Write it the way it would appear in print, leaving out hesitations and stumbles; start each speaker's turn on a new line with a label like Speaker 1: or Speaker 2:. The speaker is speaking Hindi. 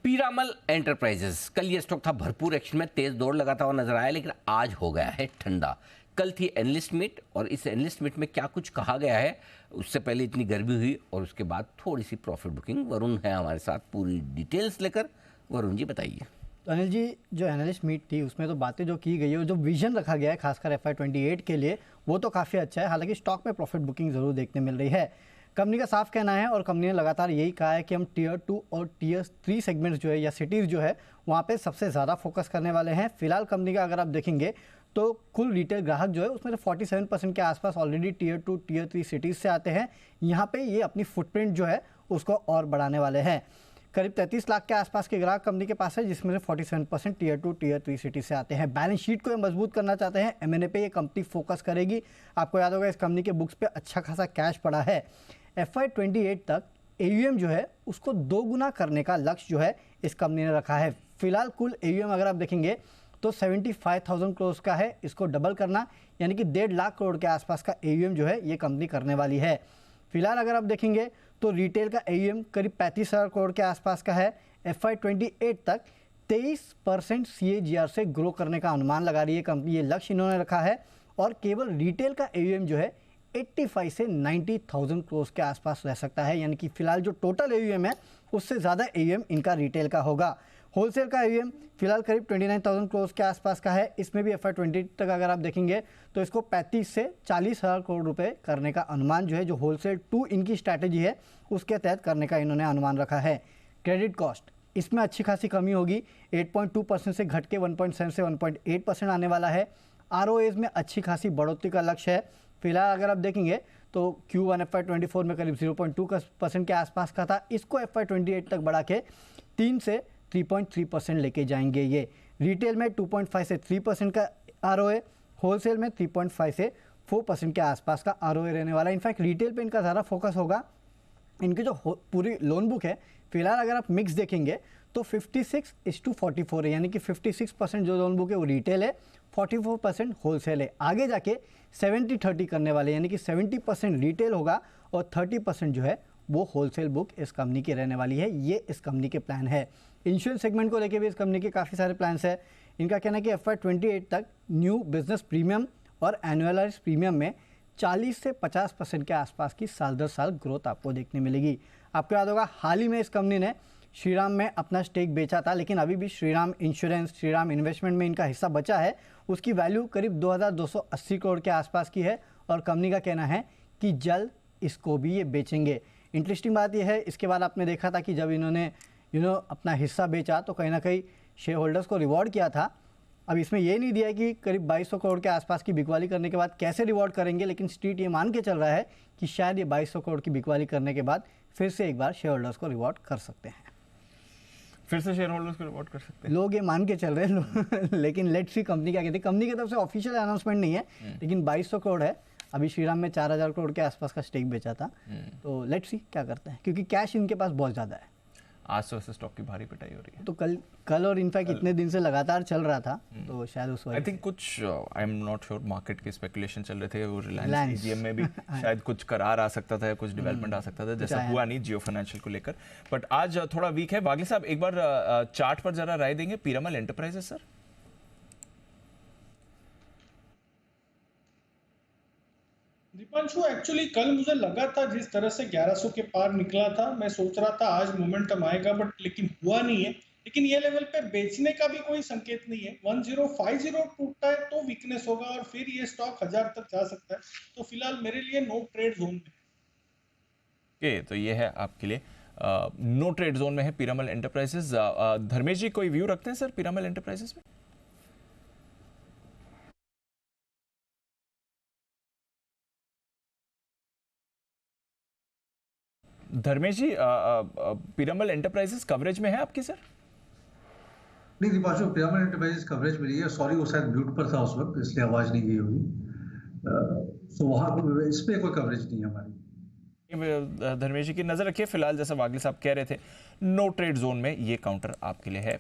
Speaker 1: पीरामल एंटरप्राइजेस, कल ये स्टॉक था भरपूर एक्शन में, तेज दौड़ लगाता हुआ नजर आया, लेकिन आज हो गया है ठंडा। कल थी एनालिस्ट मीट और इस एनालिस्ट मीट में क्या कुछ कहा गया है, उससे पहले इतनी गर्मी हुई और उसके बाद थोड़ी सी प्रॉफिट बुकिंग। वरुण है हमारे साथ पूरी डिटेल्स लेकर। वरुण जी बताइए।
Speaker 2: तो अनिल जी, जो एनालिस्ट मीट थी उसमें तो बातें जो की गई है, जो विजन रखा गया है खासकर FY28 के लिए, वो तो काफ़ी अच्छा है। हालांकि स्टॉक में प्रॉफिट बुकिंग ज़रूर देखने मिल रही है। कंपनी का साफ कहना है और कंपनी ने लगातार यही कहा है कि हम Tier 2 और Tier 3 सेगमेंट्स जो है या सिटीज़ जो है वहाँ पे सबसे ज़्यादा फोकस करने वाले हैं। फिलहाल कंपनी का अगर आप देखेंगे तो कुल रिटेल ग्राहक जो है उसमें 47% के आसपास ऑलरेडी Tier 2 Tier 3 सिटीज़ से आते हैं। यहाँ पे ये अपनी फुटप्रिंट जो है उसको और बढ़ाने वाले हैं। करीब 33 लाख के आसपास के ग्राहक कंपनी के पास है, जिसमें से 47% Tier 2 Tier 3 सिटी से आते हैं। बैलेंस शीट को ये मजबूत करना चाहते हैं, M&A पे ये कंपनी फोकस करेगी। आपको याद होगा इस कंपनी के बुक्स पे अच्छा खासा कैश पड़ा है। FY28 तक AUM जो है उसको 2 गुना करने का लक्ष्य जो है इस कंपनी ने रखा है। फिलहाल कुल AUM अगर आप देखेंगे तो 75,000 करोड़ का है। इसको डबल करना यानी कि 1.5 लाख करोड़ के आसपास का AUM जो है ये कंपनी करने वाली है। फिलहाल अगर आप देखेंगे तो रिटेल का AUM करीब 35,000 करोड़ के आसपास का है। FY28 तक 23% CAGR से ग्रो करने का अनुमान लगा रही है कंपनी, ये लक्ष्य इन्होंने रखा है। और केवल रिटेल का AUM जो है 85 से 90,000 करोड़ के आसपास रह सकता है, यानी कि फिलहाल जो टोटल AUM है उससे ज़्यादा AUM इनका रिटेल का होगा। होलसेल का AUM फिलहाल करीब 29,000 करोड़ के आसपास का है। इसमें भी FY28 तक अगर आप देखेंगे तो इसको 35 से 40,000 करोड़ रुपए करने का अनुमान जो है, जो होलसेल 2 इनकी स्ट्रैटेजी है उसके तहत करने का इन्होंने अनुमान रखा है। क्रेडिट कॉस्ट इसमें अच्छी खासी कमी होगी, 8.2% से घट के 1.7 से 1.8% आने वाला है। ROAs में अच्छी खासी बढ़ोतरी का लक्ष्य है। फिलहाल अगर आप देखेंगे तो Q1 FY24 में करीब 0.2% के आसपास का था, इसको FY28 तक बढ़ा के 3 से 3.3% लेके जाएंगे। ये रिटेल में 2.5 से 3% का ROA, होलसेल में 3.5 से 4% के आसपास का ROA रहने वाला है। इनफैक्ट रिटेल पे इनका ज़्यादा फोकस होगा। इनकी जो पूरी लोन बुक है फिलहाल अगर आप मिक्स देखेंगे तो 56:44 है, यानी कि 56% जो लोन बुक है वो रिटेल है, 44% होलसेल है। आगे जाके 70-30 करने वाले, यानी कि 70% रिटेल होगा और 30% जो है वो होलसेल बुक इस कंपनी की रहने वाली है। ये इस कंपनी के प्लान है। इंश्योरेंस सेगमेंट को लेके भी इस कंपनी के काफ़ी सारे प्लान्स है। इनका कहना है कि FY28 तक न्यू बिजनेस प्रीमियम और एनुअलाइज प्रीमियम में 40 से 50% के आसपास की साल दर साल ग्रोथ आपको देखने मिलेगी। आपको याद होगा हाल ही में इस कंपनी ने श्रीराम में अपना स्टेक बेचा था, लेकिन अभी भी श्रीराम इंश्योरेंस, श्रीराम इन्वेस्टमेंट में इनका हिस्सा बचा है। उसकी वैल्यू करीब 2,280 करोड़ के आसपास की है और कंपनी का कहना है कि जल्द इसको भी ये बेचेंगे। इंटरेस्टिंग बात यह है, इसके बाद आपने देखा था कि जब इन्होंने अपना हिस्सा बेचा तो कहीं ना कहीं शेयर होल्डर्स को रिवॉर्ड किया था। अब इसमें ये नहीं दिया है कि करीब 2200 करोड़ के आसपास की बिकवाली करने के बाद कैसे रिवॉर्ड करेंगे, लेकिन स्ट्रीट ये मान के चल रहा है कि शायद ये 2200 करोड़ की बिकवाली करने के बाद फिर से एक बार शेयर होल्डर्स को रिवॉर्ड कर सकते हैं।
Speaker 3: फिर से शेयर होल्डर्स को रिवॉर्ड कर सकते हैं,
Speaker 2: लोग ये मान के चल रहे हैं लेकिन लेट्स सी कंपनी क्या कहती है। कंपनी की तरफ से ऑफिशियल अनाउंसमेंट नहीं है, लेकिन 2200 करोड़ है। अभी श्रीराम में 4,000 करोड़ के आसपास का स्टेक बेचा था, तो लेट्स सी क्या करते हैं, क्योंकि कैश इनके पास बहुत ज़्यादा है।
Speaker 3: आज से वैसे स्टॉक की भारी पिटाई हो रही है,
Speaker 2: तो कल और इनफैक्ट इतने दिन से लगातार चल रहा था, तो शायद उस वजह
Speaker 3: आई थिंक कुछ I am not sure, market के स्पेकुलेशन चल रहे थे वो रिलायंस EGM में भी शायद कुछ करार आ सकता था, कुछ डेवलपमेंट आ सकता था, जैसा हुआ नहीं जियो फाइनेंशियल को लेकर। बट आज थोड़ा वीक है। वागले साहब एक बार चार्ट पर जरा राय देंगे Piramal enterprises sir.
Speaker 4: Deepanshu, actually कल मुझे लगा था जिस तरह से 1100 के पार निकला था, मैं सोच रहा था आज मोमेंटम आएगा, बट लेकिन हुआ नहीं है। लेकिन ये लेवल पे बेचने का भी कोई संकेत नहीं है। 1050 टूटता है तो वीकनेस होगा और फिर ये स्टॉक 1000 तक जा सकता है। तो फिलहाल मेरे लिए नो ट्रेड जोन में।
Speaker 3: ओके, तो ये है आपके लिए नो ट्रेड जोन में है पीरामल एंटरप्राइजेस। धर्मेश जी कोई व्यू रखते हैं सर पीरामल एंटरप्राइजेस में? धर्मेश जी, पीरामल एंटरप्राइजेस कवरेज में है आपकी सर?
Speaker 5: नहीं दीपांशु, पीरामल एंटरप्राइजेस कवरेज मिली है। सॉरी, वो शायद म्यूट पर था उस वक्त, इसलिए आवाज नहीं गई होगी। सो वहाँ इस पे कोई कवरेज नहीं है हमारी।
Speaker 3: धर्मेश जी की नजर रखिए। फिलहाल जैसा वागले साहब कह रहे थे, नो ट्रेड जोन में ये काउंटर आपके लिए है।